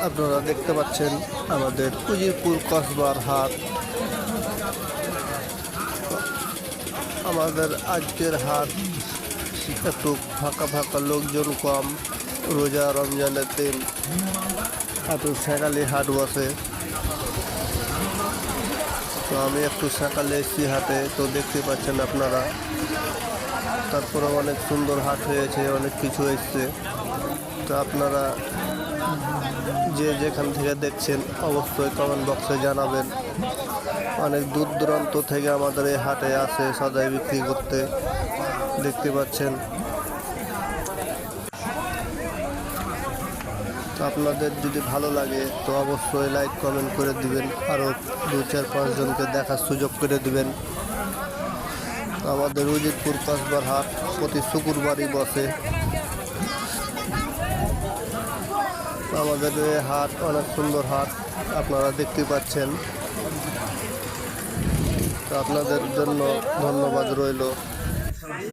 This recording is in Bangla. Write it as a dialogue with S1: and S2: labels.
S1: আপনারা দেখতে পাচ্ছেন আমাদের উজিরপুর কসবার হাট। আমাদের আজকের হাট একটু ফাঁকা ফাঁকা, লোকজন কম। রোজা রমজানের দিন একটু সকালে হাট বসে। তো আমি একটু সকালে এসেছি হাটে, তো দেখতে পাচ্ছেন আপনারা। তারপরে অনেক সুন্দর হাট হয়েছে, অনেক কিছু এসছে। তো আপনারা যে যেখান থেকে দেখছেন অবশ্যই কমেন্ট বক্সে জানাবেন। অনেক দূর দূরান্ত থেকে আমাদের এই হাটে আসে সদাই বিক্রি করতে, দেখতে পাচ্ছেন। তো আপনাদের যদি ভালো লাগে তো অবশ্যই লাইক কমেন্ট করে দিবেন, আরও 2-4-5 জনকে দেখার সুযোগ করে দিবেন। আমাদের উজিরপুর কসবার হাট প্রতি শুক্রবারই বসে। আমাদের এই হাট অনেক সুন্দর হাট, আপনারা দেখতে পাচ্ছেন। তো আপনাদের জন্য ধন্যবাদ রইল।